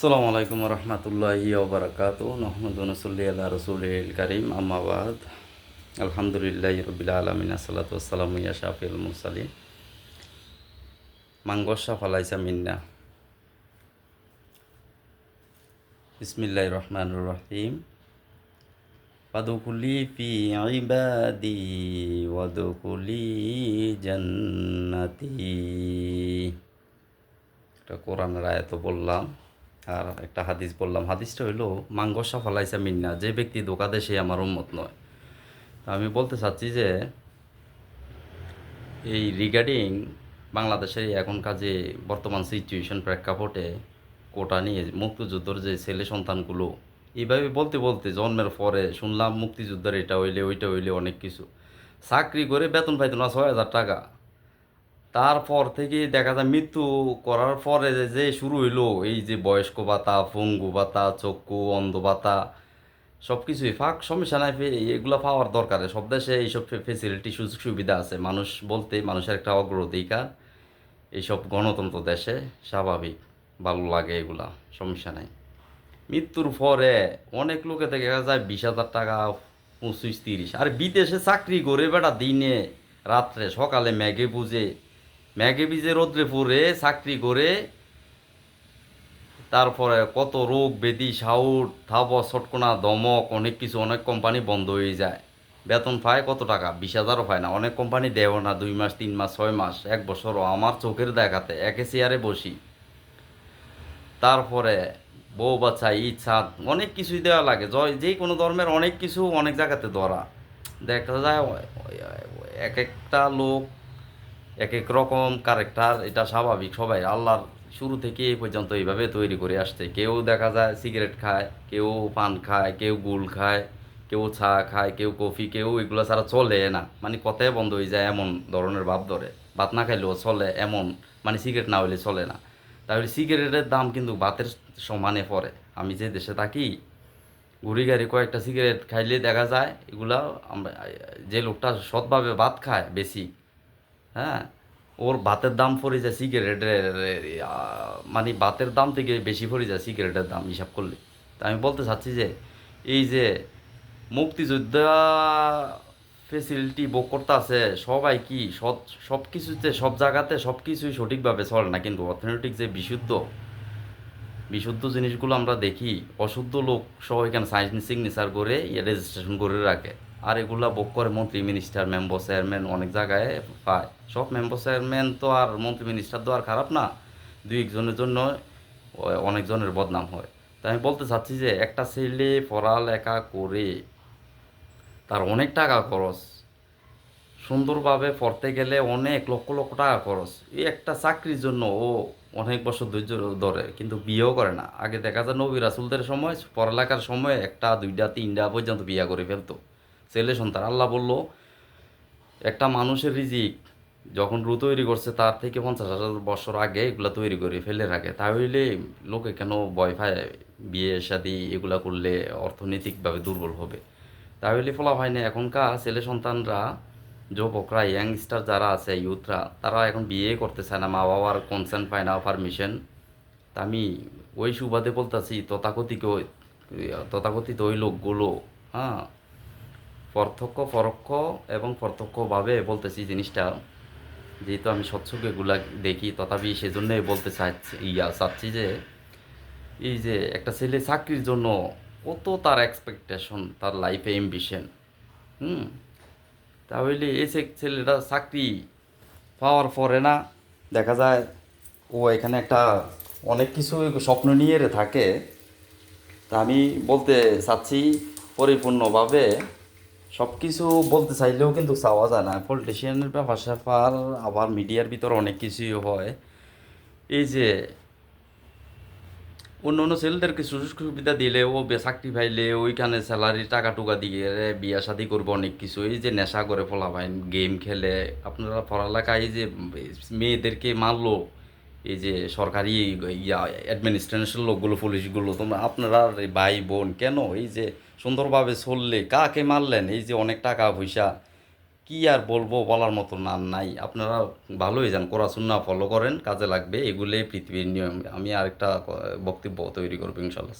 আসসালামু আলাইকুম রহমতুল্লাহি ওবরাকাতু নহমদ নসল্লি আল্লাহ রসুল করিম আম্মাবাদ আলহামদুলিল্লাহ রবিল আলমিন আসসালাতু আসসালামু ইয়া শাফিল মুরসালিন মাঙ্গসা ফালাইসা মিন্না বিসমিল্লাহির রহমানির রহিম ওয়াদখুলি ফি ইবাদি ওয়াদখুলি জান্নাতি। একটা কোরআনের আয়াত বললাম আর একটা হাদিস বললাম। হাদিসটা হইলো মাঙ্গসা ফালাইসা মিন্না, যে ব্যক্তি ধোঁকা দেয় সে আমার উম্মত নয়। তা আমি বলতে চাচ্ছি যে এই রিগার্ডিং বাংলাদেশের এখনকার যে বর্তমান সিচুয়েশন প্রেক্ষাপটে কোটা নিয়ে মুক্তিযুদ্ধর যে ছেলে সন্তানগুলো এইভাবে বলতে বলতে জন্মের পরে শুনলাম মুক্তিযুদ্ধের এটা হইলে ওইটা হইলে অনেক কিছু চাকরি করে বেতন পাইতো না 6,000 টাকা। তারপর থেকে দেখা যায় মৃত্যু করার পরে যে শুরু হইলো এই যে বয়স্ক ভাতা, পঙ্গু ভাতা, চক্ষু অন্ধ ভাতা, সব কিছুই ফাঁক সমস্যা নাই। এগুলো পাওয়ার দরকার। সব দেশে এইসব ফেসিলিটি সুযোগ সুবিধা আছে। মানুষ বলতে মানুষের একটা অগ্রাধিকার এইসব গণতন্ত্র দেশে স্বাভাবিক, ভালো লাগে, এগুলা সমস্যা নাই। মৃত্যুর পরে অনেক লোকে দেখা যায় 20,000 টাকা, 25-30। আর বিদেশে চাকরি করে বেটা দিনে রাত্রে সকালে ম্যাগে বুঝে রোদ্রে পড়ে চাকরি করে, তারপরে কত রোগ ব্যাধি সাউট থাব ছটকনা দমক অনেক কিছু, অনেক কোম্পানি বন্ধ হয়ে যায়। বেতন পায় কত টাকা? 20,000ও পায় না। অনেক কোম্পানি দেও না 2 মাস, 3 মাস, 6 মাস, 1 বছরও। আমার চোখের দেখাতে একে চেয়ারে বসি। তারপরে বউ বাচ্চা ইচ্ছা অনেক কিছুই দেওয়া লাগে। যে কোনো ধর্মের অনেক কিছু অনেক জায়গাতে ধরা দেখা যায়। এক একটা লোক এক এক রকম ক্যারেক্টার, এটা স্বাভাবিক। সবাই আল্লাহর শুরু থেকে এই পর্যন্ত এইভাবে তৈরি করে আসছে। কেউ দেখা যায় সিগারেট খায়, কেউ পান খায়, কেউ গুল খায়, কেউ চা খায়, কেউ কফি, কেউ এগুলো ছাড়া চলে না। মানে কথাই বন্ধ হয়ে যায় এমন ধরনের ভাব ধরে। ভাত না খাইলেও চলে এমন, মানে সিগারেট না হইলে চলে না। তাহলে সিগারেটের দাম কিন্তু ভাতের সমানে পড়ে। আমি যে দেশে থাকি, ঘুরি গাড়ি কয়েকটা সিগারেট খাইলে দেখা যায় এগুলা আমরা, যে লোকটা সৎভাবে ভাত খায় বেশি, হ্যাঁ, ওর ভাতের দাম পড়ে যায় সিগারেটের, মানে ভাতের দাম থেকে বেশি পড়ে যায় সিগারেটের দাম হিসাব করলে। তা আমি বলতে চাচ্ছি যে এই যে মুক্তিযোদ্ধা ফেসিলিটি ভোগ করতে আছে সবাই, কি সব কিছুতে সব জায়গাতে সব কিছুই সঠিকভাবে চলে না। কিন্তু অর্থনৈতিক যে বিশুদ্ধ বিশুদ্ধ জিনিসগুলো আমরা দেখি, অশুদ্ধ লোক সহ এখানে সিগনেচার করে রেজিস্ট্রেশন করে রাখে। আর এগুলা ভোগ করে মন্ত্রী, মিনিস্টার, মেম্বার, চেয়ারম্যান অনেক জায়গায় পায়। সব মেম্বার, চেয়ারম্যান তো আর মন্ত্রী, মিনিস্টার তো আর খারাপ না। দুই একজনের জন্য অনেকজনের বদনাম হয়। তাই আমি বলতে চাচ্ছি যে একটা ছেলে পড়ালেখা করে তার অনেক টাকা খরচ, সুন্দরভাবে পড়তে গেলে অনেক লক্ষ লক্ষ টাকা খরচ। এই একটা চাকরির জন্য ও অনেক বছর ধৈর্য ধরে, কিন্তু বিয়েও করে না। আগে দেখা যায় নবী রাসুলদের সময় পড়ালেখার সময় একটা, দুইটা, তিনটা পর্যন্ত বিয়ে করে ফেলতো ছেলে সন্তান। আল্লাহ বলল একটা মানুষের রিজিক যখন রু তৈরি করছে তার থেকে 50,000 বছর আগে এগুলা তৈরি করে ফেলে রাখে। তাহলে লোকে কেন ভয় পায় বিয়ে শাদী এগুলা করলে অর্থনৈতিকভাবে দুর্বল হবে? তাহলে ফলা হয় না। এখনকার ছেলে সন্তানরা, যুবকরা, ইয়াংস্টার যারা আছে, ইউথরা, তারা এখন বিয়ে করতে চায় না। মা বাবার কনসেন্ট পায় না, পারমিশন। তা আমি ওই সুবাদে বলতেছি তথাকথিত ওই লোকগুলো, হ্যাঁ, প্রত্যক্ষ পরোক্ষ এবং প্রত্যক্ষভাবে বলতেছি জিনিসটা, যেহেতু আমি স্বচ্ছকে এগুলা দেখি, তথাপি সেজন্যই বলতে চাচ্ছি যে এই যে একটা ছেলে চাকরির জন্য কত তার এক্সপেকটেশন, তার লাইফে এম্বিশন, হুম, তাহলে এই ছেলেটা চাকরি পাওয়ার পরে না দেখা যায় ও এখানে একটা অনেক কিছু স্বপ্ন নিয়ে থাকে। তা আমি বলতে চাচ্ছি পরিপূর্ণভাবে সব কিছু বলতে চাইলেও কিন্তু চাওয়া যায় না। পলিটিশিয়ানের ব্যাপার স্যাপার, আবার মিডিয়ার ভিতর অনেক কিছুই হয়। এই যে অন্য অন্য ছেলেদেরকে সুযোগ সুবিধা দিলে, ও চাকরি পাইলে ওইখানে স্যালারি টাকা টুকা দিয়ে বিয়া শাদি করবো অনেক কিছু। এই যে নেশা করে ফলাফাইন, গেম খেলে, আপনারা পড়ালেখা, এই যে মেয়েদেরকে মারলো, এই যে সরকারি অ্যাডমিনিস্ট্রেশন লোকগুলো, পুলিশগুলো, তোমরা আপনারা ভাই বোন কেন এই যে সুন্দরভাবে চললে কাকে মারলেন? এই যে অনেক টাকা পয়সা কি আর বলবো, বলার মতো না নাই। আপনারা ভালোই যান, কোরআন সুন্নাহ ফলো করেন, কাজে লাগবে, এগুলোই পৃথিবীর নিয়ম। আমি আরেকটা বক্তব্য তৈরি করবো ইনশাল্লাহ।